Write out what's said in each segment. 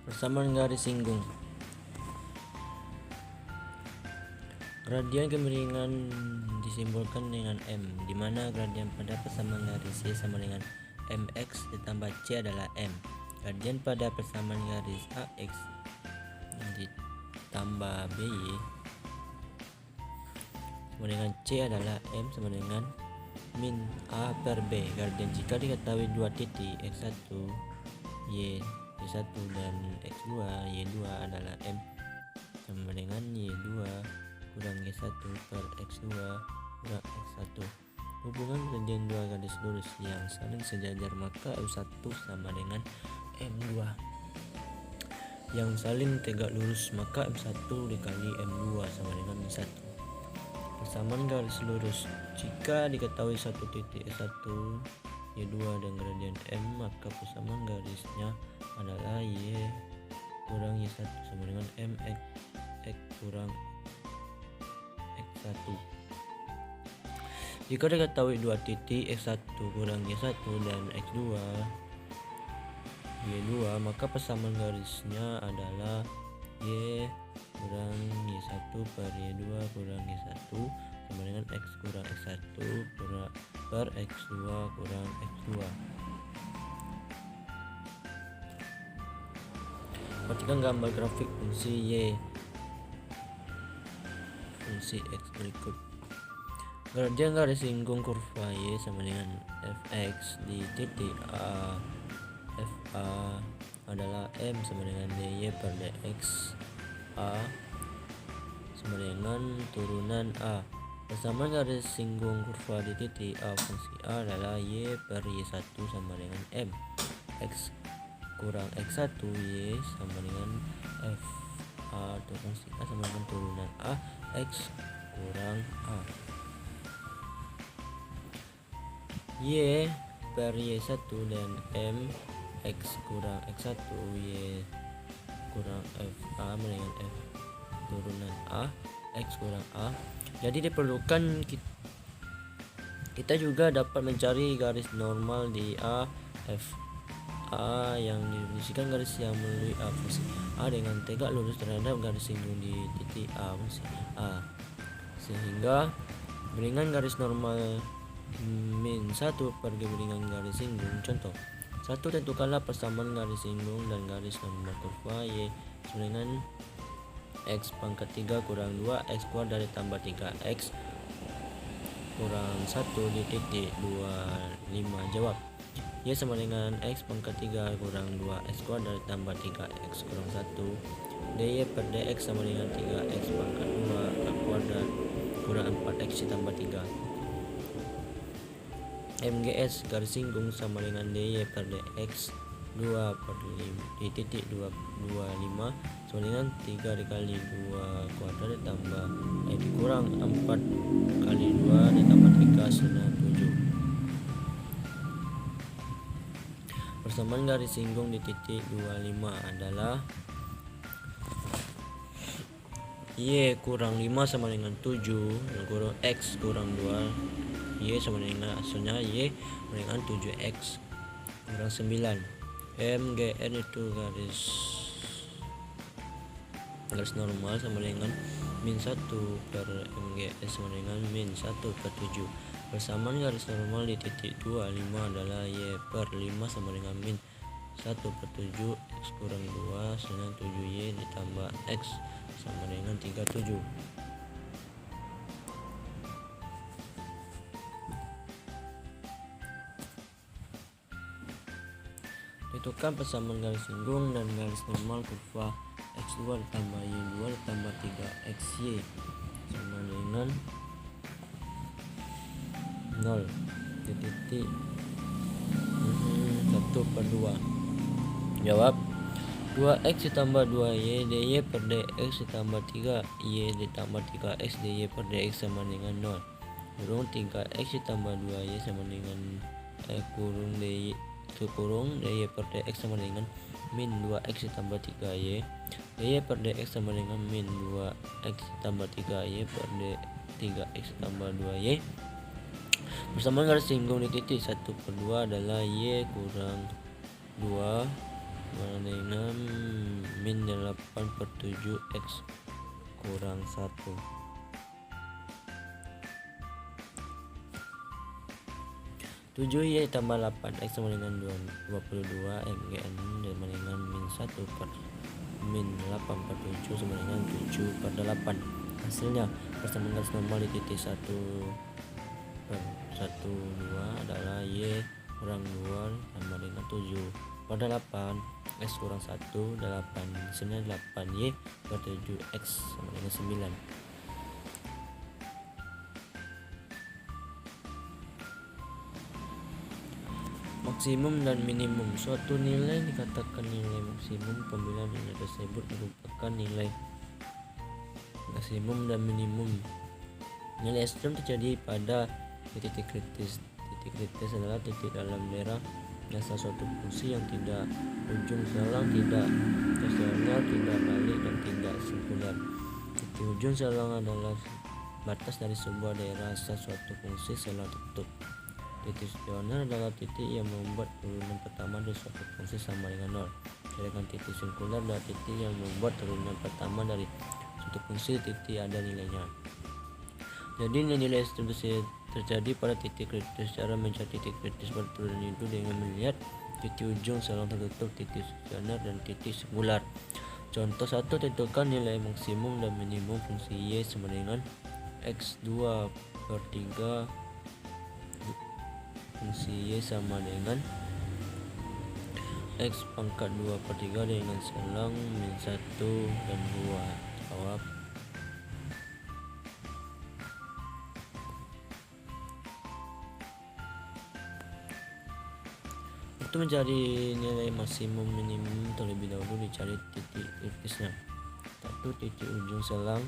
Persamaan garis singgung. Gradian kemiringan disimbolkan dengan M, di mana gradian pada persamaan garis Y sama dengan MX ditambah C adalah M. Gradian pada persamaan garis AX ditambah BY sama dengan C adalah M sama dengan min A per B. Gradian jika diketahui dua titik X1 Y1 dan X2 Y2 adalah M sama dengan Y2 kurang Y1 per X2 kurang X1. Hubungan gradian dua garis lurus yang saling sejajar, maka M1 sama dengan M2. Yang saling tegak lurus, maka M1 dikali M2 sama dengan M1. Persamaan garis lurus. Jika diketahui satu titik S1 Y2 dan gradian M, maka persamaan garisnya adalah Y kurang Y1 sama dengan M X kurang X1. Jika diketahui dua titik X1 kurang Y1 dan X2 Y2, maka persamaan garisnya adalah Y kurang Y1 per Y2 kurang Y1 sama dengan X kurang X1 per X2 kurang X2. Perhatikan gambar grafik fungsi Y fungsi X berikut. Gradian garis singgung kurva Y sama dengan Fx di titik A FA adalah M sama dengan dy per dx A sama dengan turunan A. Persamaan garis singgung kurva di titik A fungsi A adalah Y per Y1 sama dengan M. X kurang X1 Y sama dengan F A atau fungsi A sama dengan turunan A X kurang A. Y per Y1 dan M X kurang X1 Y kurang F A dengan F turunan A X kurang A. Jadi diperlukan kita juga dapat mencari garis normal di A F A yang didefinisikan garis yang melalui A fungsi A dengan tegak lurus terhadap garis singgung di titik A fungsi A, sehingga bilangan garis normal min 1 per bilangan garis singgung. Contoh 1, tentukanlah persamaan garis singgung dan garis normal kurva Y dengan X pangkat 3 kurang 2 X kuadrat ditambah 3X kurang 1 di titik 25. Jawab. Y sama dengan X pangkat 3 kurang 2 X kuadrat ditambah 3X kurang 1 dy per dx sama dengan 3X pangkat 2 X kuadrat kurang 4X ditambah 3. MGS garis singgung sama dengan dy per dx 2 per 5 di titik 25 sama dengan 3 dikali 2 kuadrat ditambah dikurang 4 kali 2 ditambah 3 sama 7. Persamaan garis singgung di titik 25 adalah Y kurang 5 sama dengan 7 kurang X kurang 2 Y sama dengan hasilnya Y dengan 7X kurang 9. MGN itu garis normal sama dengan min 1 per MGS sama dengan min 1 per 7. Persamaan garis normal di titik 25 adalah Y per 5 sama dengan min 1 per 7 X kurang 2 sama 7Y ditambah X sama dengan 37. Tentukan persamaan garis singgung dan garis normal kurva X2 ditambah Y2 ditambah 3XY sama dengan 0 di titik 1 per 2. Jawab. 2X ditambah 2Y dy per dx ditambah 3Y ditambah 3X dy per dx sama dengan 0 kurung 3X ditambah 2Y sama dengan kurung dy per dx sama dengan min 2X ditambah 3Y dy per dx sama dengan min 2X ditambah 3Y per 3X ditambah 2Y. Persamaan garis singgung di titik 1 per 2 adalah Y kurang 2 sama dengan min 8/7 X kurang 1. 7Y tambah 8X sama dengan 22 MGN sama dengan min 8/7 sama dengan 7/8. Hasilnya persamaan garis normal di titik 1/1,2 adalah Y kurang 2 sama dengan 7/8 X kurang 1 8. Hasilnya 8Y/7X sama dengan 9. Maksimum dan minimum. Suatu nilai dikatakan nilai maksimum apabila nilai tersebut merupakan nilai maksimum dan minimum. Nilai ekstrem terjadi pada titik kritis. Titik kritis adalah titik dalam daerah dasar suatu fungsi yang tidak ujung selang, tidak stasioner, tidak balik, dan tidak sirkular. Titik ujung selang adalah batas dari sebuah daerah asal suatu fungsi selang tutup. Titik stasioner adalah titik yang membuat turunan pertama dari suatu fungsi sama dengan 0. Sedangkan titik sirkular adalah titik yang membuat turunan pertama dari suatu fungsi titik ada nilainya. Jadi nilai ekstrem terjadi pada titik kritis. Cara mencari titik kritis pada turunan itu dengan melihat titik ujung selang tertutup, titik stasioner, dan titik sirkular. Contoh 1, tentukan nilai maksimum dan minimum fungsi Y sama dengan X2/3. Fungsi Y sama dengan X pangkat 2/3 dengan selang min 1 dan 2. Jawab. Untuk mencari nilai maksimum minimum terlebih dahulu dicari titik kritisnya. 1. Titik ujung selang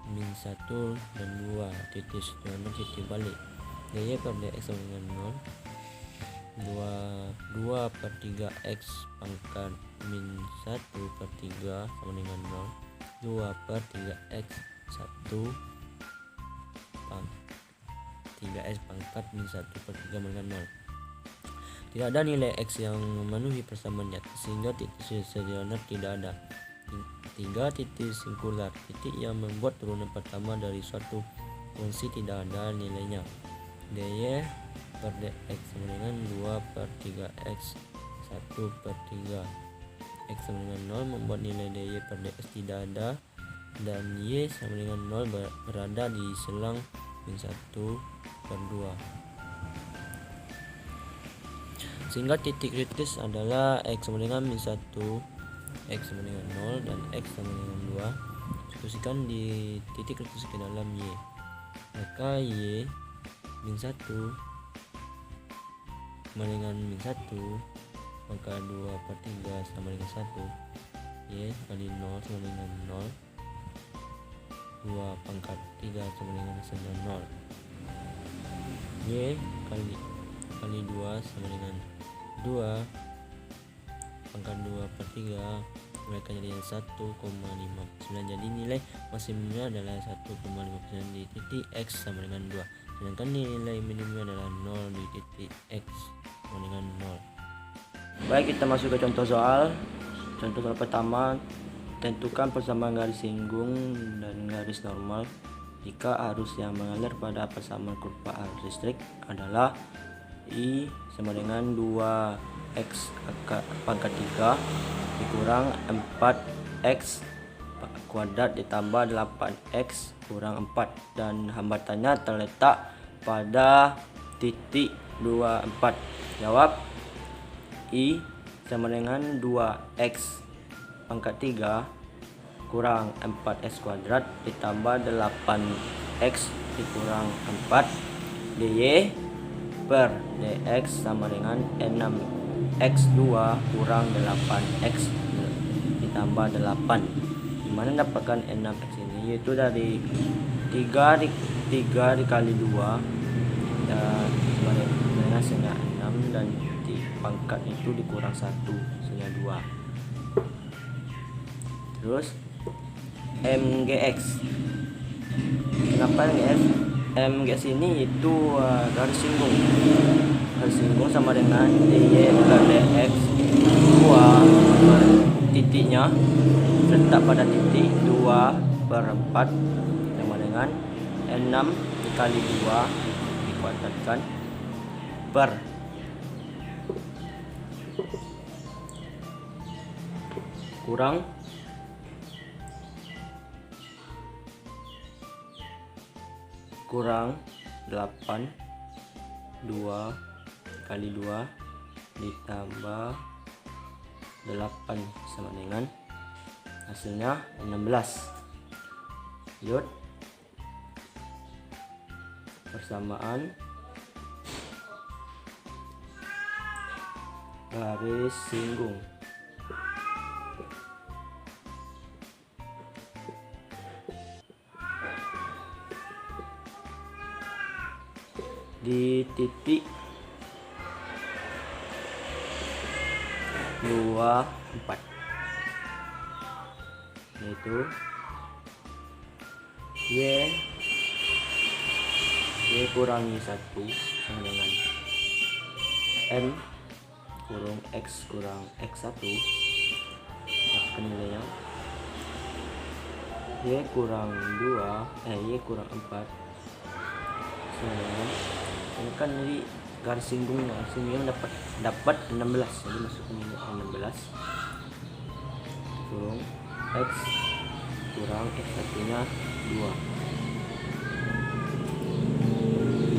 min 1 dan 2. Titik stasioner, titik balik. Y per dx sama dengan 0. 2/3 X pangkat min 1/3 sama dengan 0. 2/3 X 1 3X pangkat min 1/3 sama dengan 0. Tidak ada nilai X yang memenuhi persamaan nyata sehingga titik stasioner tidak ada. 3. Titik sirkular, titik yang membuat turunan pertama dari suatu fungsi tidak ada nilainya. dy per dx sama dengan 2/3 X 1/3 X sama dengan 0 membuat nilai dy per dx tidak ada, dan y sama dengan 0 berada di selang min 1/2. Sehingga titik kritis adalah X sama dengan min 1, X sama dengan 0, dan X sama dengan 2. Substitusikan di titik kritis ke dalam Y. Maka Y min 1 sama dengan min 1 maka 2/3 sama dengan 1. Y kali 0 sama dengan 0. 2 pangkat 3 sama dengan 0. Y kali 2 sama dengan 2 pangkat 2/3 mereka jadi 1,59. Jadi nilai maksimumnya adalah 1,59 di titik X sama dengan 2. Sedangkan nilai minimumnya adalah 0 di titik X sama dengan 0. Baik, kita masuk ke contoh soal. Contoh soal pertama, tentukan persamaan garis singgung dan garis normal jika arus yang mengalir pada persamaan kurva arus listrik adalah I sama dengan 2X pangkat 3 dikurang 4X kuadrat ditambah 8X kurang 4, dan hambatannya terletak pada titik 24. Jawab. I sama dengan 2X pangkat 3 kurang 4X kuadrat ditambah 8X dikurang 4 dy per dx sama dengan 6x2 kurang 8x ditambah 8. Dimana dapatkan 6x ini, yaitu dari 3 dikali 2 dan dengan hasilnya 6, dan di pangkat itu dikurang 1 hasilnya 2. Terus mgx, kenapa mgx? Mgx ini itu garis singgung sama dengan dy per dx 2 titiknya letak pada titik 2/4 sama dengan 6 dikali 2 dikuadratkan per kurang 8, 2 kali 2 ditambah 8 sama dengan hasilnya 16. Yud persamaan garis singgung. Di titik 24 yaitu Y kurangi 1 sama dengan M kurung X kurang X1, masukkan nilainya. Y kurang 4 sama dengan ini kan jadi garis singgungnya dapat 16, jadi masukkan 16 kurung X kurang X1 nya 2.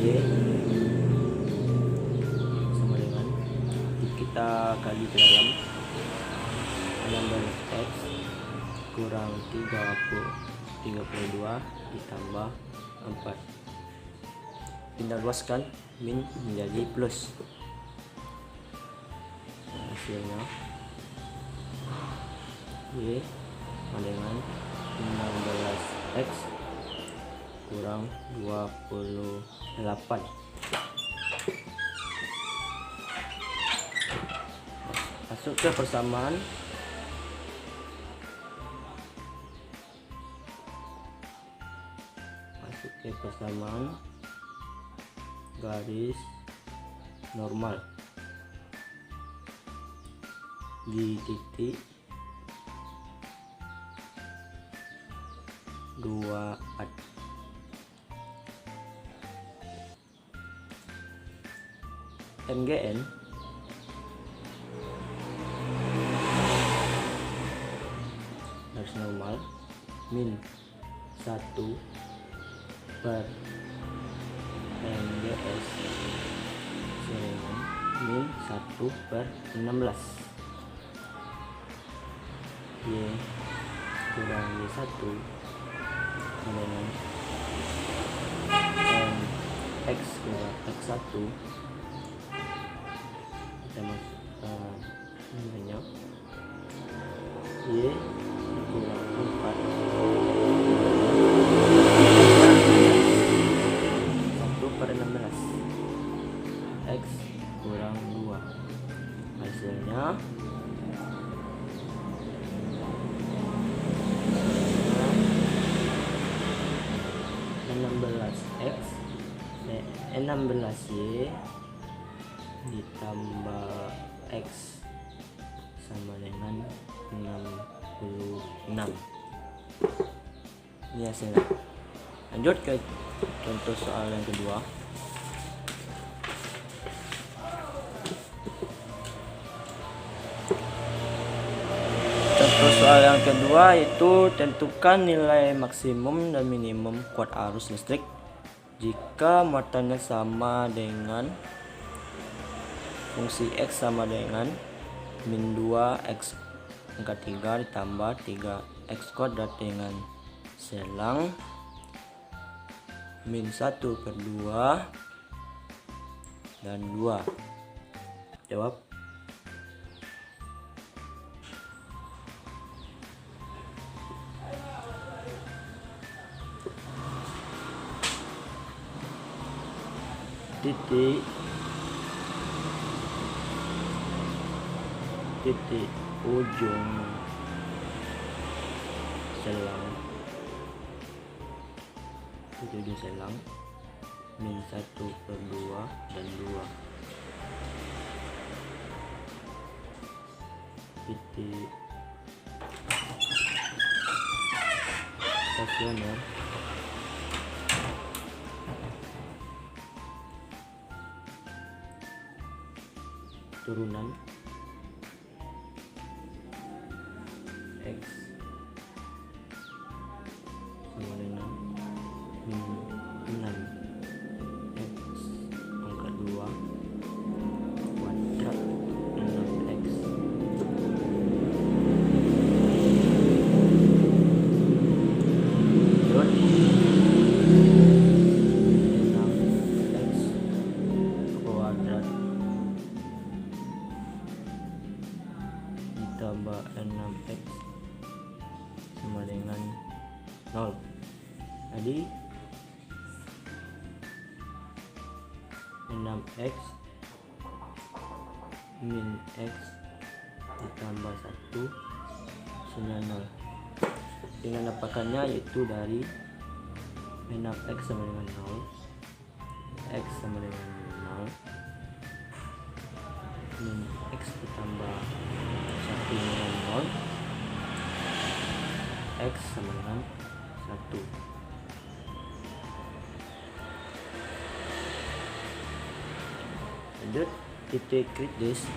Y sama dengan kita kali ke dalam 16X kurang 32 ditambah 4, pindah luaskan, min menjadi plus. Hasilnya Y sama dengan 16X kurang 28. Masuk ke persamaan. Garis normal di titik 24. MGN garis normal min 1 per MGS min 1/16. Y kurang Y1 dengan X kurang X1, kita masukkan nilainya. Y kurang 4 1/16, X kurang 2, hasilnya 16Y ditambah X sama dengan 66. Ini hasilnya. Lanjut ke contoh soal yang kedua. Contoh soal yang kedua itu tentukan nilai maksimum dan minimum kuat arus listrik jika muatannya sama dengan fungsi X sama dengan min 2X pangkat 3 ditambah 3X kuadrat dengan selang min 1/2 dan 2. Jawab. Titik ujung selang min 1/2 dan 2. titik stasioner turunan X sama dengan 6 X pangkat 2 kuadrat 6X dot 6X kuadrat ditambah 6X sama dengan 0. Jadi 6X min X ditambah 1 sama 0 dengan apakannya, yaitu dari 6X sama dengan 0, X sama dengan 0 min X ditambah 1 dengan 0, X sama dengan 1. Lanjut, titik kritis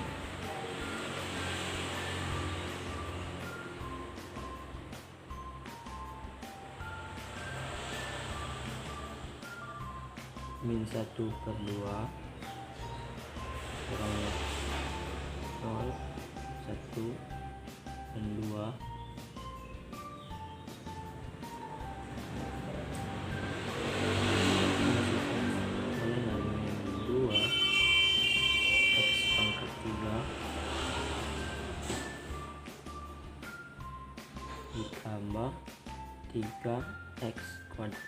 min 1/2 kurang 0, 1 dan 2 ditambah 3X kuadrat.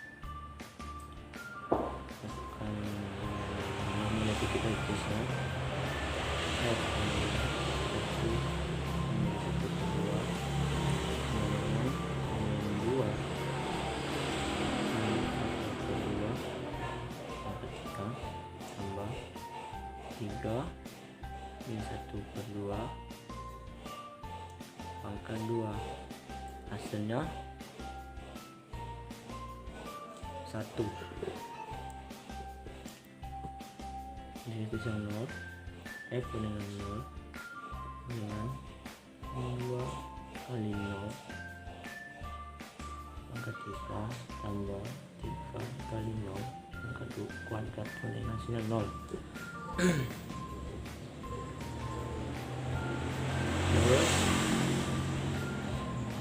Masukkan nominator kita itu ya. F minus 1 minus 1/2 dengan 2 minus 1/2 pangkat 3 tambah 3 minus 1/2 pangkat 2, hasilnya 1. Ini tulisan 0, F dengan 0 dengan 2 kali 0 pangkat 3 tambah 3 kali 0 pangkat 2 kuadrat dengan hasilnya 0. Terus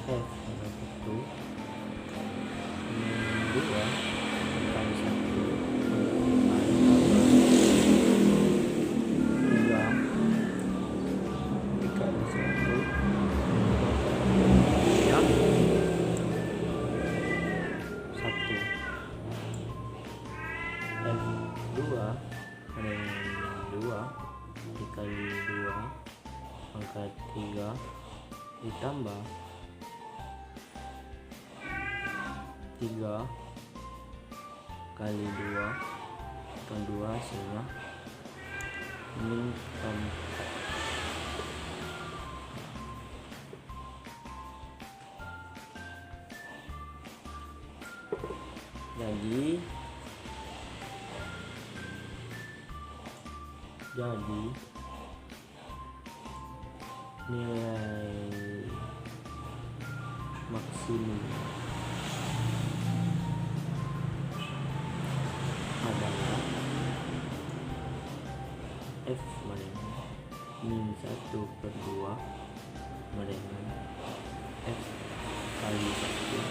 F dengan 1 2 kali 1 dikali 2 pangkat 3 ditambah 3 kali 2 pangkat 2 hasilnya min 4. Jadi nilai maksimum adalah F dengan min 1/2 dengan F kali 1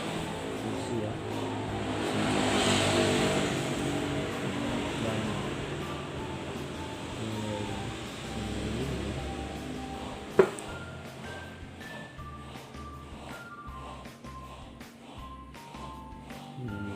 usia dan nilai ini